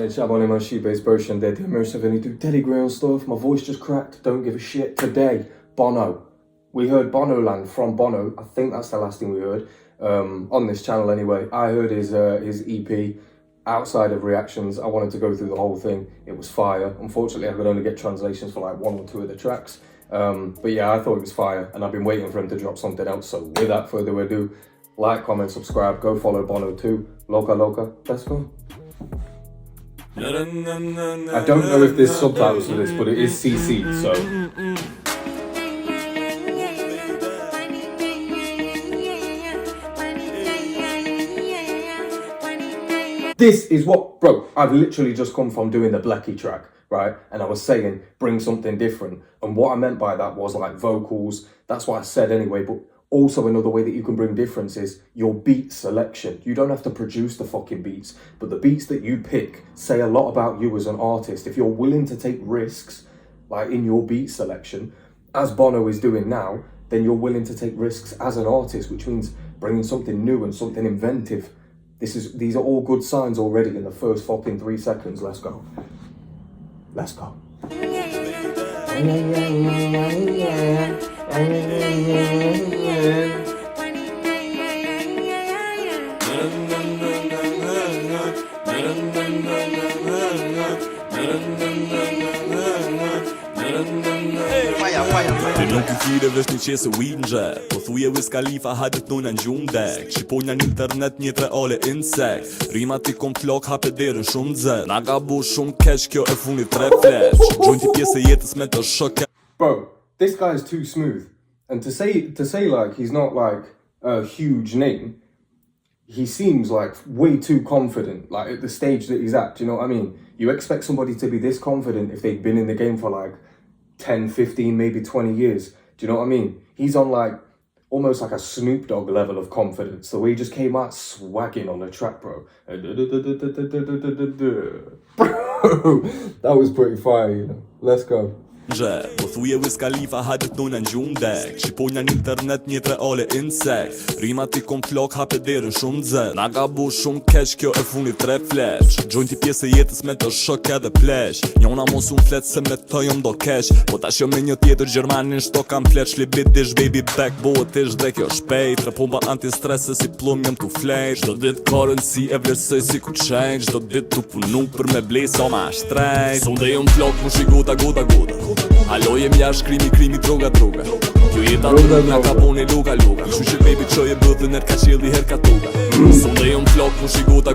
on in my she-based version there, the immersive and do TeddyGreyOnStuff. My voice just cracked, don't give a shit. Today, Bono. We heard Bono Land from Bono. I think that's the last thing we heard on this channel anyway. I heard his EP outside of reactions. I wanted to go through the whole thing. It was fire. Unfortunately, I could only get translations for like 1 or 2 of the tracks. But yeah, I thought it was fire and I've been waiting for him to drop something else. So without further ado, like, comment, subscribe, go follow Bono too. Loca Loca, let's go. I don't know if there's subtitles to this, but it is CC, so. This is what, bro, I've literally just come from doing the Blecky track, right? And I was saying, bring something different. And what I meant by that was like vocals, that's what I said anyway, but also another way that you can bring difference is your beat selection. You don't have to produce the fucking beats, but the beats that you pick say a lot about you as an artist. If you're willing to take risks, like in your beat selection, as Bono is doing now, then you're willing to take risks as an artist, which means bringing something new and something inventive. These are all good signs already in the first fucking 3 seconds. Let's go. Let's go. Të nuk I fireve është një qesë winxhe Po thuje Wiz Khalifa hajdet në në gjundek Shqiponja në internet një reale insekt Rimat I kom flok hape derën shumë dze Na ga bu shumë keq kjo e funit 3 flesh Gjojnë ti pjesë e jetës me të shoke. Bro, this guy is too smooth. And to say like he's not like a huge name, he seems like way too confident, like at the stage that he's at, do you know what I mean? You expect somebody to be this confident if they've been in the game for like 10, 15, maybe 20 years. Do you know what I mean? He's on like, almost like a Snoop Dogg level of confidence. The way he just came out swagging on the track, bro. Bro, that was pretty fire, you know? Let's go. Po thuje Wiz Khalifa hajdet në në gjundek Shqiponja në internet një reale insekt Rimat I kom flok hape derën shumë dze Na ga bu shumë keq kjo e funit 3 flesh Gjojnë ti pjesë e jetës me të shok edhe plesh Njona mos unë flet se me të jom do keq Po tash jo me një tjetër Gjermanin shto kam flet Shlibit dish baby back bohet ish dhe kjo shpejt Repomba anti-stress se si plum jom t'u flejt Shdo dit currency e vlerësoj si ku qenj Shdo dit t'u punu për me blej sa ma shtrejt Sonde jom flok mu shi gota gota gota Alo jem jash krimi droga Kjo jeta të rrëg nga ka bone Loca Loca Shu që baby qoj e bëthën ka qelli her ka toga Sonde jom flok mu shi gota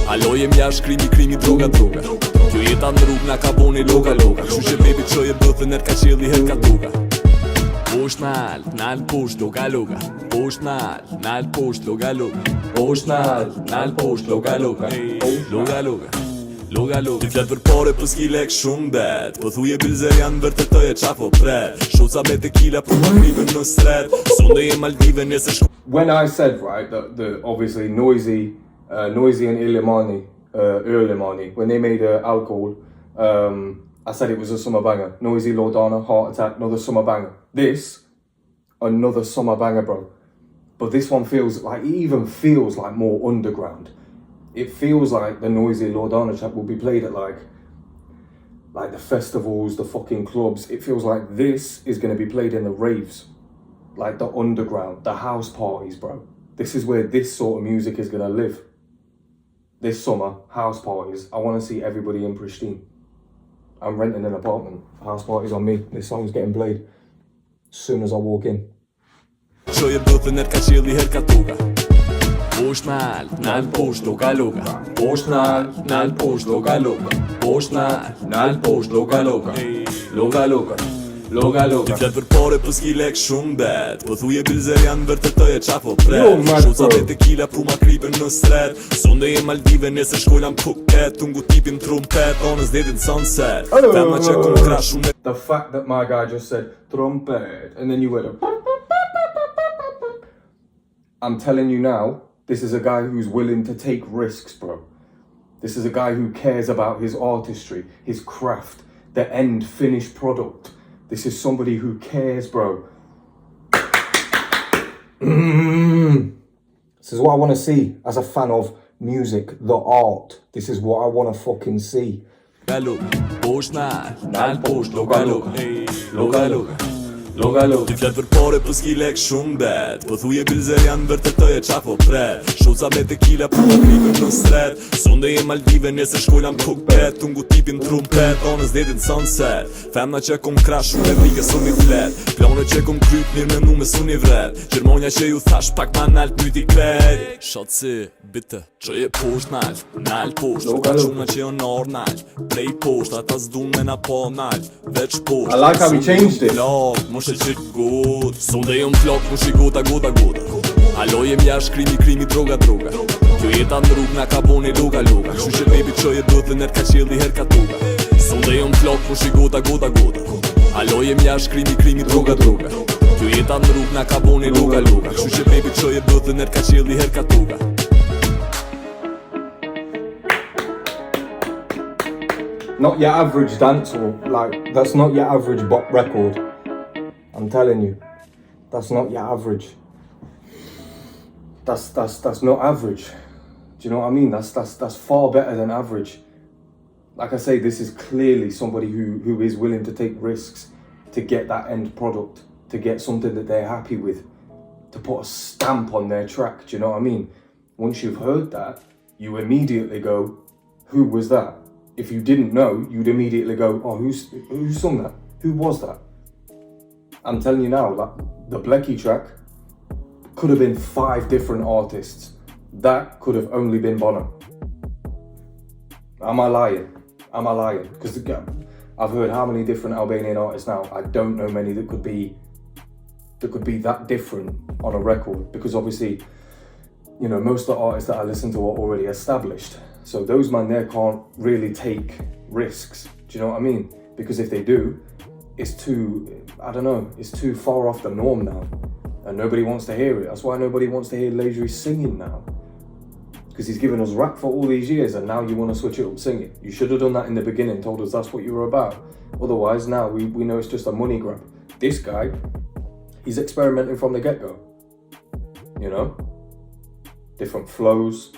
Alo jem jash krimi droga Kjo jeta të rrëg nga ka bone Loca Loca Shu që baby qoj e bëthën ka qelli her ka toga Posh nal posh Loca Loca Posh nal posh Loca Loca Posh nal posh Loca Loca Loca Loca Loca Loca Ti flet për pare për s'ki lek shumë bet Po thuje bilzer janë vërte të e qa po pret Shoca me tequila për më krivën në sret Sonde e Maldive nëse shku. When I said, right, the obviously Noisy and Illimani, when they made Alcohol, I said it was a summer banger. Noisy, Lordana, Heart Attack, another summer banger. This, another summer banger, bro. But this one feels like, it even feels like more underground. It feels like the Noisy Lordana track will be played at like the festivals, the fucking clubs. It feels like this is going to be played in the raves, like the underground, the house parties, bro. This is where this sort of music is going to live. This summer, house parties. I want to see everybody in Pristine. I'm renting an apartment. House parties on me. This song's getting played as soon as I walk in. Posh nal posh Loca Loca Posh nal posh Loca Loca Posh nal posh Loca Loca Loca Loca Loca Loca Ti flet për pare për s'ki lek shumë bet Po thuje bilzer janë vërte të e qa po pret Shoca me tequila pru ma kripën në sret Sonde e Maldive nëse shkojlan Phuket Tungu tipin trumpet Onës detin sunset Femma që kum krash shumë. The fact that my guy just said trumpet and then you went I'm telling you now, this is a guy who's willing to take risks, bro. This is a guy who cares about his artistry, his craft, the end finished product. This is somebody who cares, bro. This is what I want to see as a fan of music, the art. This is what I want to fucking see. Loca Loca. Ti flet për pare për s'ki lek shumë bet Po thuje bilzer janë vërtetëje qa po pret Shoza me tequila për të kripën në stret Sonde e Maldive nese shkojla m'kuk bet Tungu tipin trumpet, onës detin sunset Femna që kom krash shumë e vike sun i flet Plane që kom kryp mirë me nu me sun i vret Gjermonja që ju thash pak ma nalt myti kret Shot si, bitte, që je posht nalt posht Ka shumë që jo nor nalt Prej posht, ata s'dun me na po nalt Veç posht I like how we changed it. Moshe qik god Sonde jom plak moshi gota Alo jem jash krimi droga Kjo jeta në rrug na ka boni loka Shu që baby qoje dot dhe nër ka qelli her ka toga Sonde jom plak moshi gota Alo jem jash krimi droga Kjo jeta në rrug na ka boni loka Shu që baby qoje dot dhe nër ka qelli her ka toga Not your average dancehall, like, that's not your average bop record. I'm telling you, that's not your average. That's not average. Do you know what I mean? That's far better than average. Like I say, this is clearly somebody who is willing to take risks to get that end product, to get something that they're happy with, to put a stamp on their track. Do you know what I mean? Once you've heard that, you immediately go, who was that? If you didn't know, you'd immediately go, oh, who sung that? Who was that? I'm telling you now, like, the Blecky track could have been 5 different artists. That could have only been Bono. Am I lying? Because I've heard how many different Albanian artists now. I don't know many that could be that different on a record. Because obviously, you know, most of the artists that I listen to are already established. So those man there can't really take risks. Do you know what I mean? Because if they do, it's too, I don't know, it's too far off the norm now. And nobody wants to hear it. That's why nobody wants to hear Lajoie singing now. Because he's given us rap for all these years and now you want to switch it up singing. You should have done that in the beginning, told us that's what you were about. Otherwise now we know it's just a money grab. This guy, he's experimenting from the get-go. You know? Different flows.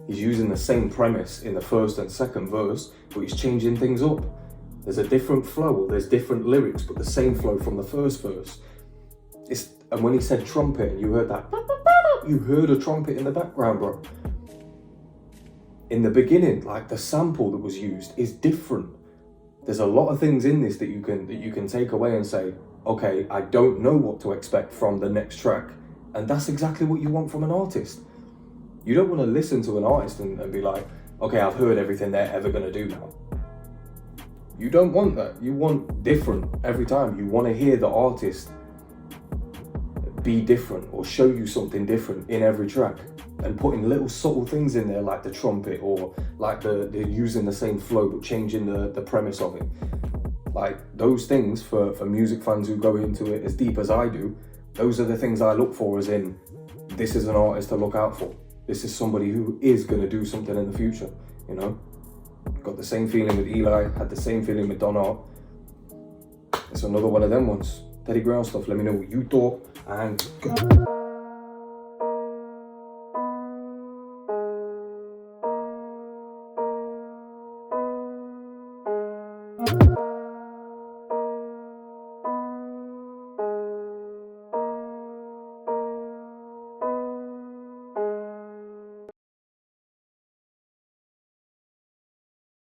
He's using the same premise in the first and second verse, but he's changing things up. There's a different flow, there's different lyrics, but the same flow from the first verse. And when he said trumpet, and you heard that, you heard a trumpet in the background, bro. In the beginning, like the sample that was used is different. There's a lot of things in this that you can take away and say, okay, I don't know what to expect from the next track. And that's exactly what you want from an artist. You don't want to listen to an artist and be like, okay, I've heard everything they're ever going to do now. You don't want that. You want different every time. You want to hear the artist be different or show you something different in every track and putting little subtle things in there like the trumpet or like the using the same flow but changing the premise of it. Like those things for music fans who go into it as deep as I do, those are the things I look for as in, this is an artist to look out for. This is somebody who is going to do something in the future, you know? Got the same feeling with Eli, had the same feeling with Don Art. It's another one of them ones. TeddyGreyOnStuff, let me know what you thought and